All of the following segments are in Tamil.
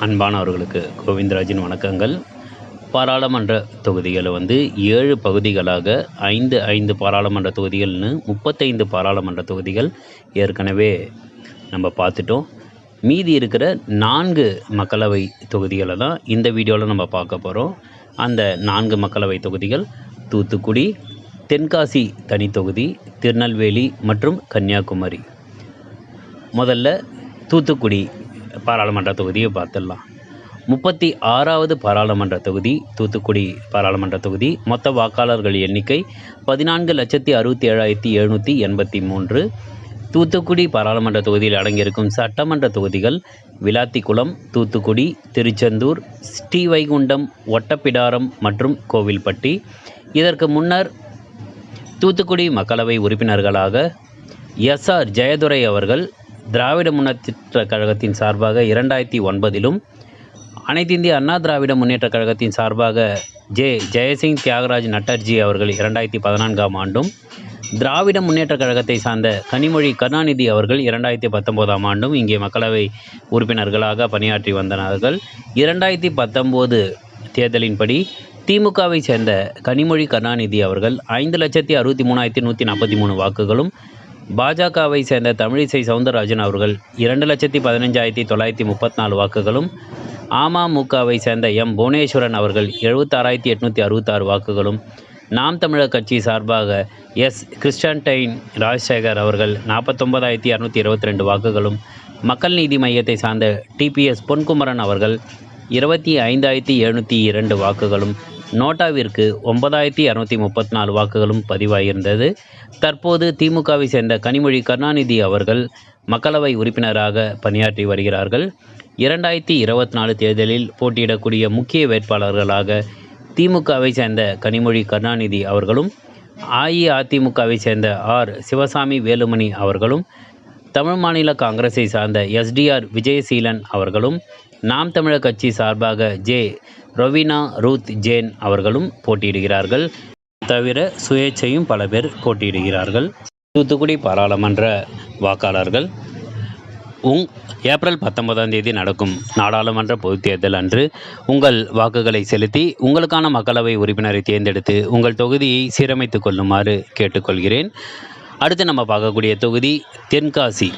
அன்பானவர்களுக்கு கோவிந்தராஜின் வணக்கங்கள். பாராளுமன்ற தொகுதிகளை 7 பகுதிகளாக 5 பாராளுமன்ற தொகுதிகள்னு 35 பாராளுமன்ற தொகுதிகள் ஏற்கனவே நம்ம பார்த்துட்டோம். மீதி இருக்கிற 4 மக்களவை தொகுதிகளை தான் இந்த வீடியோவில் நம்ம பார்க்க போகிறோம். அந்த 4 மக்களவை தொகுதிகள் தூத்துக்குடி, தென்காசி தனி தொகுதி, திருநெல்வேலி மற்றும் கன்னியாகுமரி. முதல்ல தூத்துக்குடி பாராளுமன்ற தொகுதியை பார்த்துடலாம். 36வது பாராளுமன்ற தொகுதி தூத்துக்குடி பாராளுமன்ற தொகுதி. மொத்த வாக்காளர்கள் எண்ணிக்கை 14,67,783. தூத்துக்குடி பாராளுமன்ற தொகுதியில் அடங்கியிருக்கும் சட்டமன்ற தொகுதிகள் விளாத்திக்குளம், தூத்துக்குடி, திருச்செந்தூர், ஸ்ரீவைகுண்டம், ஒட்டப்பிடாரம் மற்றும் கோவில்பட்டி. இதற்கு முன்னர் தூத்துக்குடி மக்களவை உறுப்பினர்களாக எஸ்.ஆர். ஜெயதுரை அவர்கள் திராவிட முன்னேற்ற கழகத்தின் சார்பாக 2009லும், அனைத்து இந்திய அண்ணா திராவிட முன்னேற்ற கழகத்தின் சார்பாக ஜெயசிங் தியாகராஜ் நட்டர்ஜி அவர்கள் 2014ஆம் ஆண்டும், திராவிட முன்னேற்ற கழகத்தை சார்ந்த கனிமொழி கருணாநிதி அவர்கள் 2019ஆம் ஆண்டும் இங்கே மக்களவை உறுப்பினர்களாக பணியாற்றி வந்தனர்கள். 2019 தேர்தலின்படி திமுகவை சேர்ந்த கனிமொழி கருணாநிதி அவர்கள் 5,63,143 வாக்குகளும், பாஜகவை சேர்ந்த தமிழிசை சவுந்தரராஜன் அவர்கள் 2,15,934 வாக்குகளும், அமமுகவை சேர்ந்த எம். புவனேஸ்வரன் அவர்கள் 76,866 வாக்குகளும், நாம் தமிழர் கட்சி சார்பாக எஸ். கிறிஸ்டன்டைன் ராஜசேகர் அவர்கள் 49,222 வாக்குகளும், மக்கள் நீதி மையத்தை சார்ந்த டிபிஎஸ் பொன்குமரன் அவர்கள் 25,702 வாக்குகளும், நோட்டாவிற்கு 9,234 வாக்குகளும் பதிவாகியிருந்தது. தற்போது திமுகவை சேர்ந்த கனிமொழி கருணாநிதி அவர்கள் மக்களவை உறுப்பினராக பணியாற்றி வருகிறார்கள். 2024 தேர்தலில் போட்டியிடக்கூடிய முக்கிய வேட்பாளர்களாக திமுகவை சேர்ந்த கனிமொழி கருணாநிதி அவர்களும், அஇஅதிமுகவை சேர்ந்த ஆர். சிவசாமி வேலுமணி அவர்களும், தமிழ் மாநில காங்கிரஸை சார்ந்த எஸ்டிஆர் விஜயசீலன் அவர்களும், நாம் தமிழர் கட்சி சார்பாக ஜே. ரொவினா ரூத் ஜேன் அவர்களும் போட்டியிடுகிறார்கள். தவிர சுயேட்சையும் பல பேர் போட்டியிடுகிறார்கள். தூத்துக்குடி பாராளுமன்ற வாக்காளர்கள் ஏப்ரல் 19ஆம் தேதி நடக்கும் நாடாளுமன்ற பொதுத் தேர்தல் அன்று உங்கள் வாக்குகளை செலுத்தி உங்களுக்கான மக்களவை உறுப்பினரை தேர்ந்தெடுத்து உங்கள் தொகுதியை சீரமைத்து கொள்ளுமாறு கேட்டுக்கொள்கிறேன். அடுத்து நம்ம பார்க்கக்கூடிய தொகுதி தென்காசி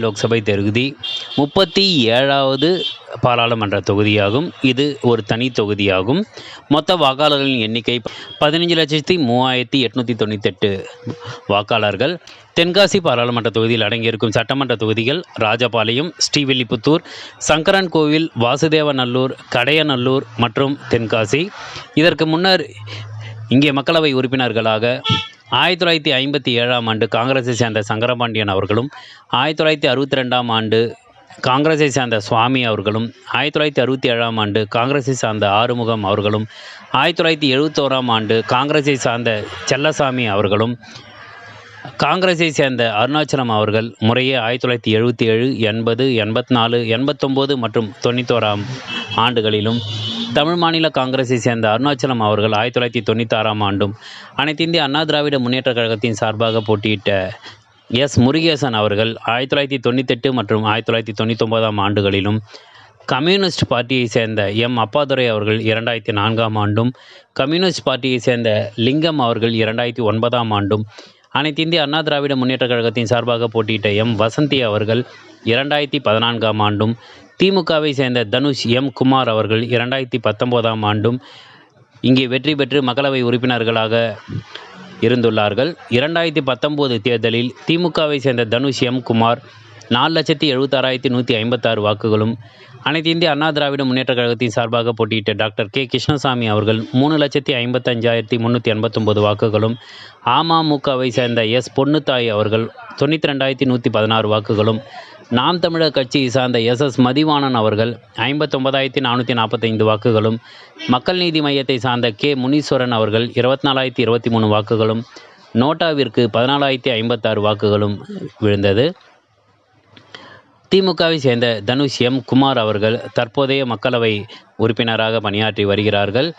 லோக்சபை தொகுதி 37வது பாராளுமன்ற தொகுதியாகும். இது ஒரு தனி தொகுதியாகும். மொத்த வாக்காளர்களின் எண்ணிக்கை 15,03,898 வாக்காளர்கள். தென்காசி பாராளுமன்ற தொகுதியில் அடங்கியிருக்கும் சட்டமன்ற தொகுதிகள் ராஜபாளையம், ஸ்ரீவில்லிபுத்தூர், சங்கரன் கோவில், வாசுதேவநல்லூர், கடையநல்லூர் மற்றும் தென்காசி. இதற்கு முன்னர் இங்கே மக்களவை உறுப்பினர்களாக 1957ஆம் ஆண்டு காங்கிரஸை சேர்ந்த சங்கரபாண்டியன் அவர்களும், 1962ஆம் ஆண்டு காங்கிரஸை சார்ந்த சுவாமி அவர்களும், 1967ஆம் ஆண்டு காங்கிரஸை சார்ந்த ஆறுமுகம் அவர்களும், 1971ஆம் ஆண்டு காங்கிரஸை சார்ந்த செல்லசாமி அவர்களும், காங்கிரஸை சேர்ந்த அருணாச்சலம் அவர்கள் முறையே 1977, 80, 84, 89 மற்றும் 91ஆம் ஆண்டுகளிலும், தமிழ் மாநில காங்கிரஸை சேர்ந்த அருணாச்சலம் அவர்கள் 1996ஆம் ஆண்டும், அனைத்து இந்திய அண்ணா திராவிட முன்னேற்ற கழகத்தின் சார்பாக போட்டியிட்ட எஸ். முருகேசன் அவர்கள் 1998 மற்றும் 1999ஆம் ஆண்டுகளிலும், கம்யூனிஸ்ட் பார்ட்டியை சேர்ந்த எம். அப்பாதுரை அவர்கள் 2004ஆம் ஆண்டும், கம்யூனிஸ்ட் பார்ட்டியை சேர்ந்த லிங்கம் அவர்கள் 2009ஆம் ஆண்டும், அனைத்து இந்திய அண்ணா திராவிட முன்னேற்ற கழகத்தின் சார்பாக போட்டியிட்ட எம். வசந்தி அவர்கள் 2014ஆம் ஆண்டும், திமுகவை சேர்ந்த தனுஷ் எம். குமார் அவர்கள் 2019ஆம் ஆண்டும் இங்கே வெற்றி பெற்று மக்களவை உறுப்பினர்களாக இருந்துள்ளார்கள். 2019 தேர்தலில் திமுகவை சேர்ந்த தனுஷ் எம். குமார் 4,76,156 வாக்குகளும், அனைத்து இந்திய அண்ணா திராவிட முன்னேற்ற கழகத்தின் சார்பாக போட்டியிட்ட டாக்டர் கே. கிருஷ்ணசாமி அவர்கள் 3,55,589 வாக்குகளும், அமமுகவை சேர்ந்த எஸ். பொன்னுத்தாய் அவர்கள் 92,116 வாக்குகளும், நாம் தமிழர் கட்சியை சார்ந்த எஸ். மதிவாணன் அவர்கள் 59,445 வாக்குகளும், மக்கள் நீதி மையத்தை சார்ந்த கே. முனீஸ்வரன் அவர்கள் 24,023 வாக்குகளும், நோட்டாவிற்கு 14,056 வாக்குகளும் விழுந்தது. திமுகவை சேர்ந்த தனுஷ் எம். குமார் அவர்கள் தற்போதைய மக்களவை உறுப்பினராக பணியாற்றி வருகிறார்கள்.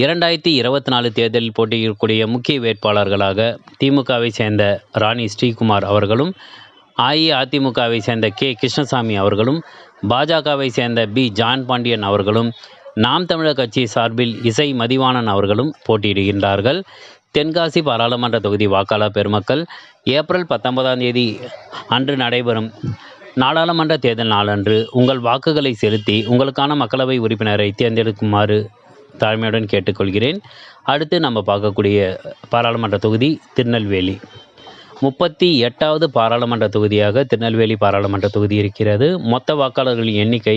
2024 தேர்தலில் போட்டியிடக்கூடிய முக்கிய வேட்பாளர்களாக திமுகவை சேர்ந்த ராணி ஸ்ரீகுமார் அவர்களும், அஇஅதிமுகவை சேர்ந்த கே. கிருஷ்ணசாமி அவர்களும், பாஜகவை சேர்ந்த பி ஜான் பாண்டியன் அவர்களும், நாம் தமிழர் கட்சி சார்பில் இசை மதிவாணன் அவர்களும் போட்டியிடுகின்றார்கள். தென்காசி பாராளுமன்ற தொகுதி வாக்காளர் பெருமக்கள் ஏப்ரல் 19ஆம் தேதி அன்று நடைபெறும் நாடாளுமன்ற தேர்தல் நாளன்று உங்கள் வாக்குகளை செலுத்தி உங்களுக்கான மக்களவை உறுப்பினரை தேர்ந்தெடுக்குமாறு தாழ்மையுடன் கேட்டுக்கொள்கிறேன். அடுத்து நம்ம பார்க்கக்கூடிய பாராளுமன்ற தொகுதி திருநெல்வேலி. 38வது பாராளுமன்ற தொகுதியாக திருநெல்வேலி பாராளுமன்ற தொகுதி இருக்கிறது. மொத்த வாக்காளர்களின் எண்ணிக்கை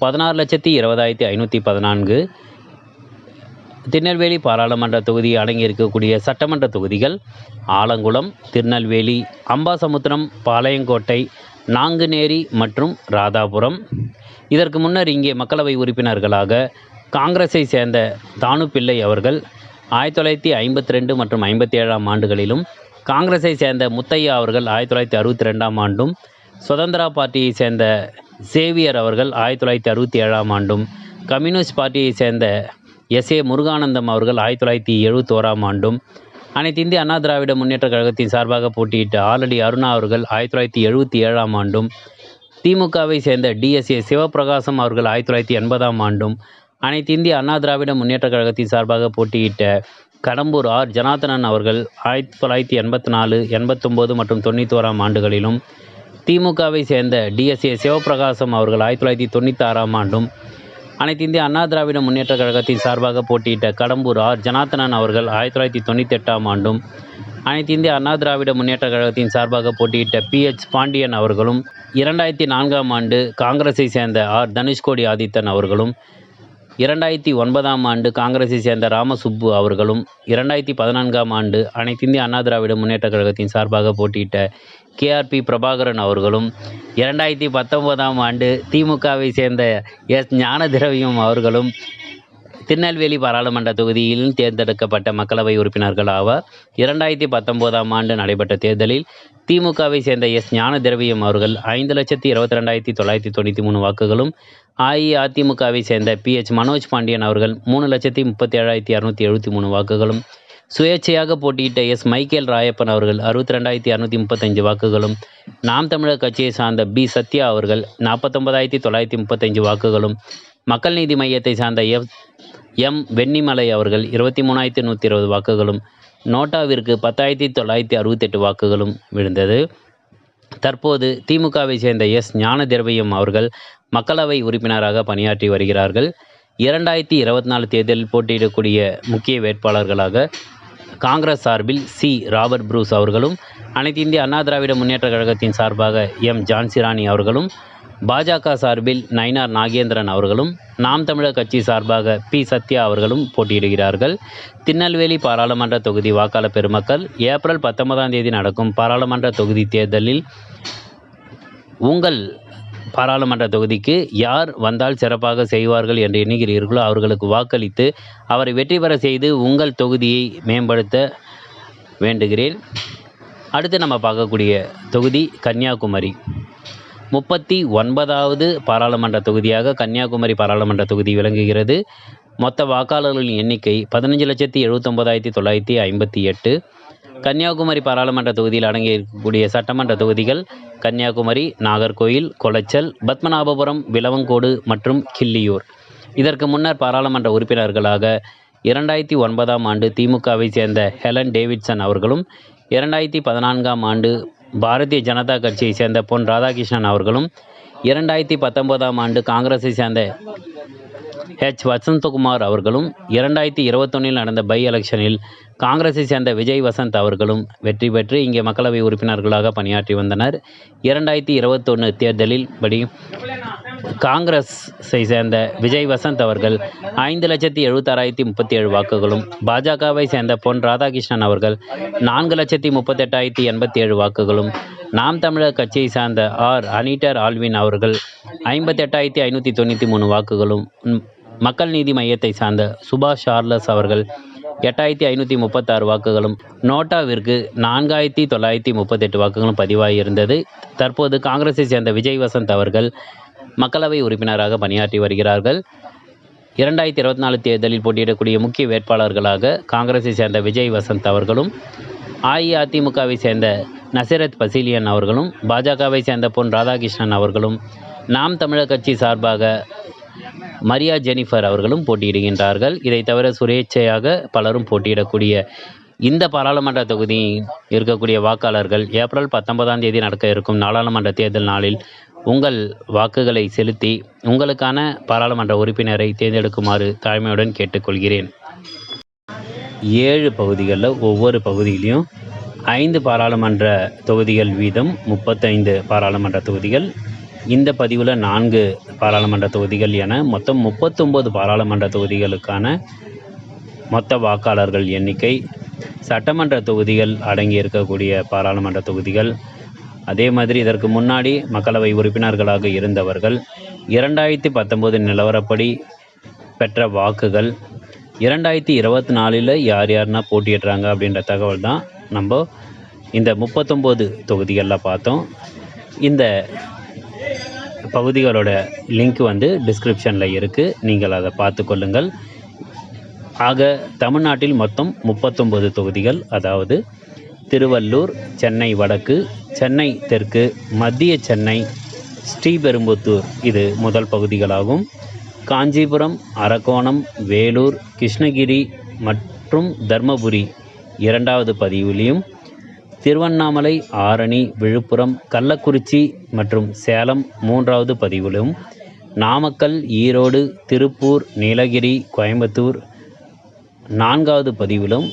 16,20,514. திருநெல்வேலி பாராளுமன்ற தொகுதி அடங்கியிருக்கக்கூடிய சட்டமன்ற தொகுதிகள் ஆலங்குளம், திருநெல்வேலி, அம்பாசமுத்திரம், பாளையங்கோட்டை, நாங்குநேரி மற்றும் ராதாபுரம். இதற்கு முன்னர் இங்கே மக்களவை உறுப்பினர்களாக காங்கிரஸை சேர்ந்த தானுபிள்ளை அவர்கள் 1952 மற்றும் 57ஆம் ஆண்டுகளிலும், காங்கிரஸை சேர்ந்த முத்தையா அவர்கள் 1962ஆம் ஆண்டும், சுதந்திரா பார்ட்டியை சேர்ந்த சேவியர் அவர்கள் 1967ஆம் ஆண்டும், கம்யூனிஸ்ட் பார்ட்டியை சேர்ந்த எஸ்.ஏ. முருகானந்தம் அவர்கள் 1971ஆம் ஆண்டும், அனைத்து இந்திய அண்ணா திராவிட முன்னேற்ற கழகத்தின் சார்பாக போட்டியிட்ட ஆலடி அருணா அவர்கள் 1977ஆம் ஆண்டும், திமுகவை சேர்ந்த டி.எஸ்.ஏ. சிவபிரகாசம் அவர்கள் 1980ஆம் ஆண்டும், அனைத்து இந்திய அண்ணா திராவிட முன்னேற்ற கழகத்தின் சார்பாக போட்டியிட்ட கடம்பூர் ஆர். ஜனார்த்தனன் அவர்கள் 1984, 89 மற்றும் 91ஆம் ஆண்டுகளிலும், திமுகவை சேர்ந்த டி.எஸ்.ஏ. சிவபிரகாசம் அவர்கள் 1996ஆம் ஆண்டும், அனைத்து இந்திய அண்ணா திராவிட முன்னேற்ற கழகத்தின் சார்பாக போட்டியிட்ட கடம்பூர் ஆர். ஜனார்த்தனன் அவர்கள் 1998ஆம் ஆண்டும், அனைத்து இந்திய அண்ணா திராவிட முன்னேற்ற கழகத்தின் சார்பாக போட்டியிட்ட பி.எச். பாண்டியன் அவர்களும், 2004ஆம் ஆண்டு காங்கிரஸை சேர்ந்த ஆர். தனுஷ்கோடி ஆதித்தன் அவர்களும், 2009ஆம் ஆண்டு காங்கிரஸை சேர்ந்த ராமசுப்பு அவர்களும், 2014ஆம் ஆண்டு அனைத்து இந்திய அண்ணா திராவிட முன்னேற்ற கழகத்தின் சார்பாக போட்டியிட்ட கே.ஆர்.பி. பிரபாகரன் அவர்களும், 2019ஆம் ஆண்டு திமுகவை சேர்ந்த எஸ். ஞானதிரவியம் அவர்களும் திருநெல்வேலி பாராளுமன்ற தொகுதியில் தேர்ந்தெடுக்கப்பட்ட மக்களவை உறுப்பினர்கள் ஆவார். 2019ஆம் ஆண்டு நடைபெற்ற தேர்தலில் திமுகவை சேர்ந்த எஸ். ஞானதிரவியம் அவர்கள் 5,22,993 வாக்குகளும், அஇஅதிமுகவை சேர்ந்த பி.எச். மனோஜ் பாண்டியன் அவர்கள் 3,37,273 வாக்குகளும், சுயேட்சையாக போட்டியிட்ட எஸ். மைக்கேல் ராயப்பன் அவர்கள் 62,235 வாக்குகளும், நாம் தமிழர் கட்சியை சார்ந்த பி. சத்யா அவர்கள் 49,935 வாக்குகளும், மக்கள் நீதி மையத்தை சார்ந்த எம். வெண்ணிமலை அவர்கள் 23,120 வாக்குகளும், நோட்டாவிற்கு 10,968 வாக்குகளும் விழுந்தது. தற்போது திமுகவை சேர்ந்த எஸ். ஞானதிரவியம் அவர்கள் மக்களவை உறுப்பினராக பணியாற்றி வருகிறார்கள். 2024 தேர்தலில் போட்டியிடக்கூடிய முக்கிய வேட்பாளர்களாக காங்கிரஸ் சார்பில் சி. ராபர்ட் புரூஸ் அவர்களும், அனைத்து இந்திய அண்ணா திராவிட முன்னேற்ற கழகத்தின் சார்பாக எம். ஜான்சிராணி அவர்களும், பாஜக சார்பில் நயினார் நாகேந்திரன் அவர்களும், நாம் தமிழர் கட்சி சார்பாக பி. சத்யா அவர்களும் போட்டியிடுகிறார்கள். திருநெல்வேலி பாராளுமன்ற தொகுதி வாக்காளர் பெருமக்கள் ஏப்ரல் 19ஆம் தேதி நடக்கும் பாராளுமன்ற தொகுதி தேர்தலில் உங்கள் பாராளுமன்ற தொகுதிக்கு யார் வந்தால் சிறப்பாக செய்வார்கள் என்று எண்ணுகிறீர்களோ அவர்களுக்கு வாக்களித்து அவரை வெற்றி பெற செய்து உங்கள் தொகுதியை மேம்படுத்த வேண்டுகிறேன். அடுத்து நம்ம பார்க்கக்கூடிய தொகுதி கன்னியாகுமரி. 39வது பாராளுமன்ற தொகுதியாக கன்னியாகுமரி பாராளுமன்ற தொகுதி விளங்குகிறது. மொத்த வாக்காளர்களின் எண்ணிக்கை 15,79,958. கன்னியாகுமரி பாராளுமன்ற தொகுதியில் அடங்கியிருக்கக்கூடிய சட்டமன்ற தொகுதிகள் கன்னியாகுமரி, நாகர்கோயில், கொளச்சல், பத்மநாபபுரம், விளவங்கோடு மற்றும் கிள்ளியூர். இதற்கு முன்னர் பாராளுமன்ற உறுப்பினர்களாக 2009ஆம் ஆண்டு திமுகவை சேர்ந்த ஹெலன் டேவிட்சன் அவர்களும், 2014ஆம் ஆண்டு பாரதிய ஜனதா கட்சியை சேர்ந்த பொன் ராதாகிருஷ்ணன் அவர்களும், 2019ஆம் ஆண்டு காங்கிரஸை சேர்ந்த ஹெச். வசந்தகுமார் அவர்களும், 2021 நடந்த பை எலெக்ஷனில் காங்கிரஸை சேர்ந்த விஜய் வசந்த் அவர்களும் வெற்றி பெற்று இங்கே மக்களவை உறுப்பினர்களாக பணியாற்றி வந்தனர். 2021 தேர்தலில் படி காங்கிரஸை சேர்ந்த விஜய் வசந்த் அவர்கள் 5,76,037 வாக்குகளும், பாஜகவை சேர்ந்த பொன் ராதாகிருஷ்ணன் அவர்கள் 4,38,087 வாக்குகளும், நாம் தமிழர் கட்சியை சார்ந்த ஆர். அனிட்டர் ஆல்வின் அவர்கள் 58,593 வாக்குகளும், மக்கள் நீதி மையத்தை சார்ந்த சுபாஷ் சார்லஸ் அவர்கள் 8,536 வாக்குகளும், நோட்டாவிற்கு 4,938 வாக்குகளும் பதிவாகியிருந்தது. தற்போது காங்கிரஸை சேர்ந்த விஜய் வசந்த் அவர்கள் மக்களவை உறுப்பினராக பணியாற்றி வருகிறார்கள். 2024 தேர்தலில் போட்டியிடக்கூடிய முக்கிய வேட்பாளர்களாக காங்கிரஸை சேர்ந்த விஜய் வசந்த் அவர்களும், அஇஅதிமுகவை சேர்ந்த நசிரத் பசீலியன் அவர்களும், பாஜகவை சேர்ந்த பொன் ராதாகிருஷ்ணன் அவர்களும், நாம் தமிழர் கட்சி சார்பாக மரியா ஜெனிஃபர் அவர்களும் போட்டியிடுகின்றார்கள். இதை தவிர சுயேட்சையாக பலரும் போட்டியிடக்கூடிய இந்த பாராளுமன்ற தொகுதியில் இருக்கக்கூடிய வாக்காளர்கள் ஏப்ரல் 19ஆம் தேதி நடக்க இருக்கும் நாடாளுமன்ற தேர்தல் நாளில் உங்கள் வாக்குகளை செலுத்தி உங்களுக்கான பாராளுமன்ற உறுப்பினரை தேர்ந்தெடுக்குமாறு தாழ்மையுடன் கேட்டுக்கொள்கிறேன். 7 பகுதிகளில் ஒவ்வொரு பகுதியிலையும் 5 பாராளுமன்ற தொகுதிகள் வீதம் 35 பாராளுமன்ற தொகுதிகள், இந்த பதிவில் 4 பாராளுமன்ற தொகுதிகள் என மொத்தம் 39 பாராளுமன்ற தொகுதிகளுக்கான மொத்த வாக்காளர்கள் எண்ணிக்கை, சட்டமன்ற தொகுதிகள் அடங்கி இருக்கக்கூடிய பாராளுமன்ற தொகுதிகள், அதே மாதிரி இதற்கு முன்னாடி மக்களவை உறுப்பினர்களாக இருந்தவர்கள், 2019 நிலவரப்படி பெற்ற வாக்குகள், 2024 யார் யாருன்னா போட்டியிடுறாங்க அப்படின்ற தகவல் தான் நம்ம இந்த 39 தொகுதிகளில் பார்த்தோம். இந்த பகுதிகளோட லிங்க் டிஸ்கிரிப்ஷனில் இருக்குது, நீங்கள் அதை பார்த்து கொள்ளுங்கள். ஆக தமிழ்நாட்டில் மொத்தம் 39 தொகுதிகள், அதாவது திருவள்ளூர், சென்னை வடக்கு, சென்னை தெற்கு, மத்திய சென்னை, ஸ்ரீபெரும்புத்தூர் இது முதல் பகுதிகளாகும். காஞ்சிபுரம், அரக்கோணம், வேலூர், கிருஷ்ணகிரி மற்றும் தர்மபுரி 2வது பதிவிலையும், திருவண்ணாமலை, ஆரணி, விழுப்புரம், கள்ளக்குறிச்சி மற்றும் சேலம் 3வது பதிவிலும், நாமக்கல், ஈரோடு, திருப்பூர், நீலகிரி, கோயம்புத்தூர் 4வது பதிவிலும்,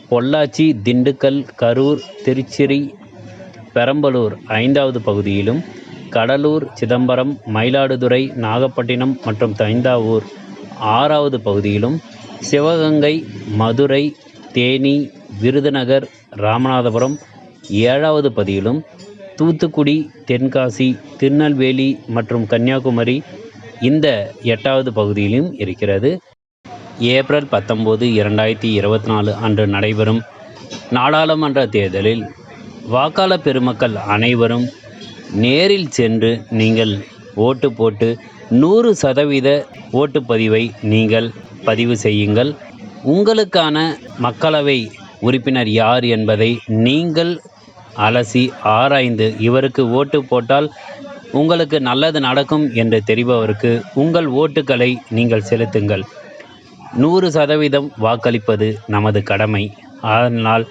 பொள்ளாச்சி, திண்டுக்கல், கரூர், திருச்சி, பெரம்பலூர் 5வது பகுதியிலும், கடலூர், சிதம்பரம், மயிலாடுதுறை, நாகப்பட்டினம் மற்றும் தஞ்சாவூர் 6வது பகுதியிலும், சிவகங்கை, மதுரை, தேனி, விருதுநகர், ராமநாதபுரம் 7வது பதிவிலும், தூத்துக்குடி, தென்காசி, திருநெல்வேலி மற்றும் கன்னியாகுமரி இந்த 8வது பகுதியிலும் இருக்கிறது. ஏப்ரல் 19, 2024 அன்று நடைபெறும் நாடாளுமன்ற தேர்தலில் வாக்காளர் பெருமக்கள் அனைவரும் நேரில் சென்று நீங்கள் ஓட்டு போட்டு 100% ஓட்டுப்பதிவை நீங்கள் பதிவு செய்யுங்கள். உங்களுக்கான மக்களவை உறுப்பினர் யார் என்பதை நீங்கள் அலசி ஆராய்ந்து இவருக்கு ஓட்டு போட்டால் உங்களுக்கு நல்லது நடக்கும் என்று தெரிபவருக்கு உங்கள் ஓட்டுக்களை நீங்கள் செலுத்துங்கள். 100% வாக்களிப்பது நமது கடமை. அதனால்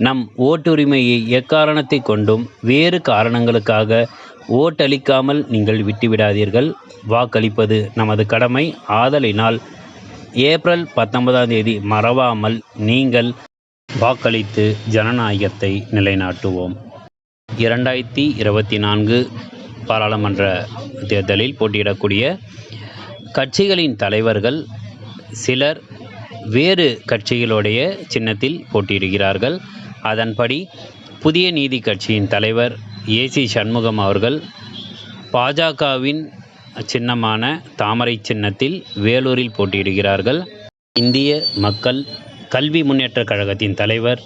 நம் ஓட்டுரிமையை எக்காரணத்தை கொண்டும் வேறு காரணங்களுக்காக ஓட்டளிக்காமல் நீங்கள் விட்டுவிடாதீர்கள். வாக்களிப்பது நமது கடமை. ஆதலினால் ஏப்ரல் 19ஆம் தேதி மறவாமல் நீங்கள் வாக்களித்து ஜனநாயகத்தை நிலைநாட்டுவோம். 2024 பாராளுமன்ற தேர்தலில் போட்டியிடக்கூடிய கட்சிகளின் தலைவர்கள் சிலர் வேறு கட்சிகளுடைய சின்னத்தில் போட்டியிடுகிறார்கள். அதன்படி புதிய நீதி கட்சியின் தலைவர் ஏசி சண்முகம் அவர்கள் பாஜகவின் சின்னமான தாமரை சின்னத்தில் வேலூரில் போட்டியிடுகிறார்கள். இந்திய மக்கள் கல்வி முன்னேற்றக் கழகத்தின் தலைவர்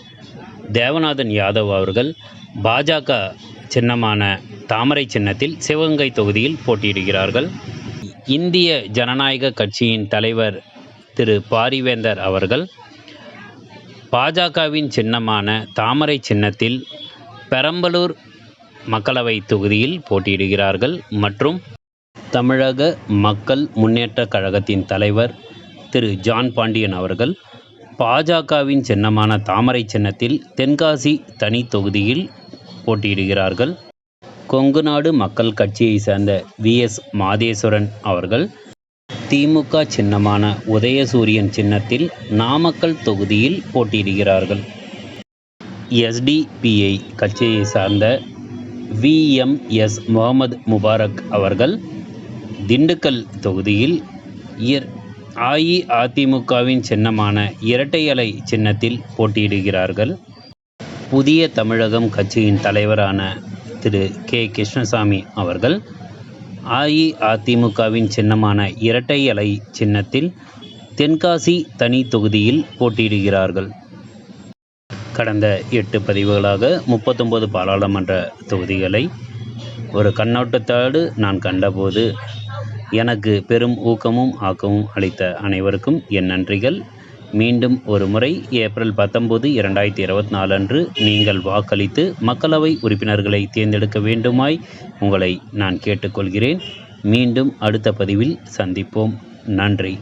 தேவநாதன் யாதவ் அவர்கள் பாஜக சின்னமான தாமரை சின்னத்தில் சிவகங்கை தொகுதியில் போட்டியிடுகிறார்கள். இந்திய ஜனநாயக கட்சியின் தலைவர் திரு பாரிவேந்தர் அவர்கள் பாஜகவின் சின்னமான தாமரை சின்னத்தில் பெரம்பலூர் மக்களவை தொகுதியில் போட்டியிடுகிறார்கள். மற்றும் தமிழக மக்கள் முன்னேற்றக் கழகத்தின் தலைவர் திரு ஜான் பாண்டியன் அவர்கள் பாஜகவின் சின்னமான தாமரை சின்னத்தில் தென்காசி தனி தொகுதியில் போட்டியிடுகிறார்கள். கொங்குநாடு மக்கள் கட்சியை சேர்ந்த விஎஸ் மாதேஸ்வரன் அவர்கள் திமுக சின்னமான உதயசூரியன் சின்னத்தில் நாமக்கல் தொகுதியில் போட்டியிடுகிறார்கள். எஸ்டிபிஐ கட்சியை சார்ந்த விஎம்எஸ் முகமது முபாரக் அவர்கள் திண்டுக்கல் தொகுதியில், அஇஅதிமுகவின் சின்னமான இரட்டை இலை சின்னத்தில் போட்டியிடுகிறார்கள். புதிய தமிழகம் கட்சியின் தலைவரான திரு கே கிருஷ்ணசாமி அவர்கள் அஇஅதிமுகவின் சின்னமான இரட்டை இலை சின்னத்தில் தென்காசி தனி தொகுதியில் போட்டியிடுகிறார்கள். கடந்த 8 பதிவுகளாக 39 பாராளுமன்ற தொகுதிகளை ஒரு கண்ணோட்டத்தோடு நான் கண்டபோது எனக்கு பெரும் ஊக்கமும் ஆக்கமும் அளித்த அனைவருக்கும் என் நன்றிகள். மீண்டும் ஒரு முறை ஏப்ரல் 19, 2024 அன்று நீங்கள் வாக்களித்து மக்களவை உறுப்பினர்களை தேர்ந்தெடுக்க வேண்டுமாய் உங்களை நான் கேட்டுக்கொள்கிறேன். மீண்டும் அடுத்த பதிவில் சந்திப்போம். நன்றி.